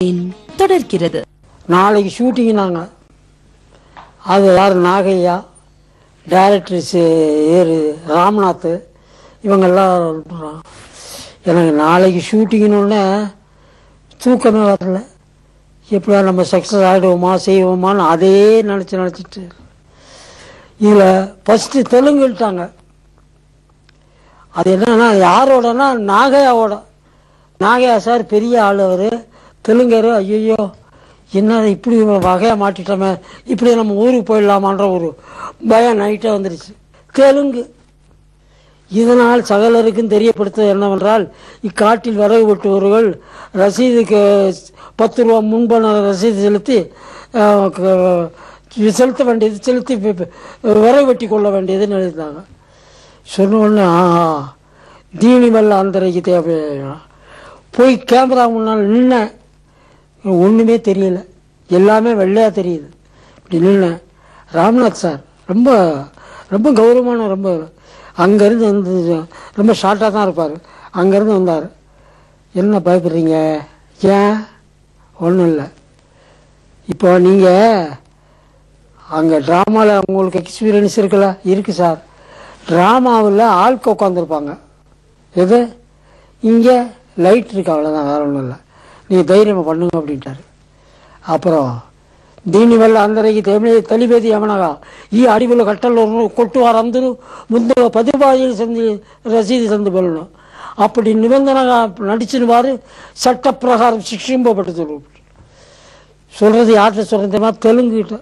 தொடர்கிறது. நாளைக்கு ஷூட்டிங் நாங்க அது யார் நாகையா டைரக்டர் ராம்நாத் இவங்கெல்லாம் எனக்கு நாளைக்கு ஷூட்டிங்னு தூக்கமே வரல. எப்படியா நம்ம சக்ஸஸ் ஆகிடுவோமா செய்வோமான்னு அதே நினச்சிட்டு இதில் ஃபஸ்ட்டு தெலுங்குட்டாங்க. அது என்னன்னா யாரோடனா நாகையாவோட. நாகையா சார் பெரிய ஆள், அவர் தெலுங்கர். ஐயோ என்ன இப்படி வகையாக மாட்டிட்டோமே, இப்படி நம்ம ஊருக்கு போயிடலாமான்ற ஒரு பயம் நைட்டாக வந்துடுச்சு. தெலுங்கு. இதனால் சகலருக்கும் தெரியப்படுத்துவது என்னவென்றால், இக்காட்டில் விறகு வெட்டுபவர்கள் ரசீதுக்கு 10 ரூபா முன்பண ரசீது செலுத்த வேண்டியது செலுத்தி விறகு வெட்டி கொள்ள வேண்டியதுன்னு எழுதினாங்க. சொன்ன உடனே தீனி வெள்ள அந்தரைக்கு தேவை போய் கேமரா முன்னால் நின்னேன். ஒன்றுமே தெரியல, எல்லாமே வெள்ளையாக தெரியுது. இப்படி நின்னேன். ராம்நாத் சார் ரொம்ப ரொம்ப கௌரவமான, ரொம்ப அங்கேருந்து வந்து ரொம்ப ஷார்ட்டாக தான் இருப்பார். அங்கேருந்து வந்தார். என்ன பயப்படுறீங்க? ஏன்? ஒன்றும் இல்லை. இப்போ நீங்கள் அங்கே ட்ராமாவில் உங்களுக்கு எக்ஸ்பீரியன்ஸ் இருக்குல்ல? இருக்குது சார். ட்ராமாவில் ஆளுக்கு உட்காந்துருப்பாங்க. எது? இங்கே லைட் இருக்கு, அவ்வளோதான், வேறு ஒன்றும் இல்லை. நீங்கள் தைரியமாக பண்ணுங்க அப்படின்ட்டார். அப்புறம் దీని వల్ల అందరికి తెలిపేది ఏమనగా ఈ అడవిలో కట్టల్లో కొట్టువారు అందరూ ముందుగా 10 రూపాయలు రసీదు సందు వెళ్ళను. அப்படி நிபந்தனைగా நடிச்சின வாரு சட்ட பிரகாரம் சிக்ஷிம்பப்படுது. சொல்றது யார்கிட்ட சொல்றதுமா? தெலுங்குகிட்ட.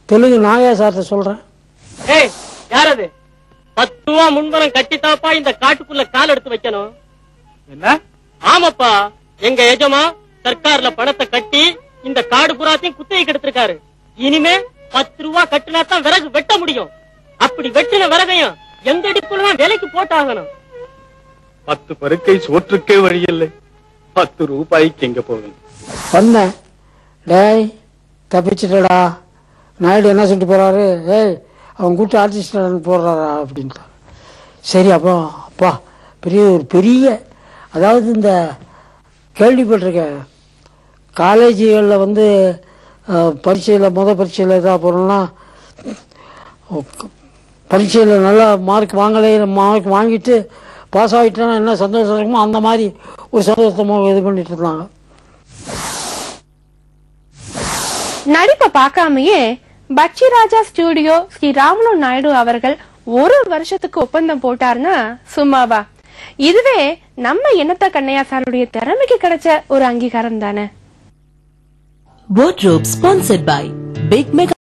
தெலுங்கு நாயா சார்ட்ட சொல்றேன். யாரது 10 ரூபா முன்பணம் கட்டித்தாப்பா இந்த காட்டுக்குள்ள கால் எடுத்து வைக்கணும்? என்ன? ஆமாப்பா, எங்க எஜமா சர்க்கார்ல பணத்தை கட்டி இந்த காடு புறாத்தையும் குத்தகைக்கு எடுத்திருக்காரு. இனிமே 10 ரூபா கட்டினா தான் விறகு வெட்ட முடியும். அப்படி வெட்டின விறகையும் எந்த அடிப்புலதான் விலைக்கு போட்டாகணும். 10 பருக்கை சோற்றுக்கே வழியில்லை, 10 ரூபாய்க்கு எங்க போகணும்? வந்தேன். டேய் தப்பிச்சுட்டடா, நாயுடு என்ன சொல்லிட்டு போறாரு, ஏய் அவன் கூட்டு ஆர்டிஸ்ட் போடுறாரா அப்படின்ட்டு. சரி அப்போ அப்பா பெரிய அதாவது இந்த கேள்விப்பட்டிருக்கேன் காலேஜுகளில் வந்து பரீட்சையில் பரீட்சையில் எதாவது போகிறோம்னா பரீட்சையில் நல்லா மார்க் வாங்கிட்டு பாஸ் ஆகிட்டோன்னா என்ன சந்தோஷம் இருக்குமோ அந்த மாதிரி ஒரு சந்தோஷமாக இது பண்ணிட்டு இருந்தாங்க. நடிப்பை பார்க்காமயே பச்சி ராஜா ஸ்டுடியோ ஸ்ரீ ராமுலு நாயுடு அவர்கள் 1 வருஷத்துக்கு ஒப்பந்தம் போட்டாருன்னா சும்மாவா? இதுவே நம்ம எண்ணத்த கண்ணையா சாருடைய திறமைக்கு கிடைச்ச ஒரு அங்கீகாரம் தானே. Wardrobe sponsored by Big Mega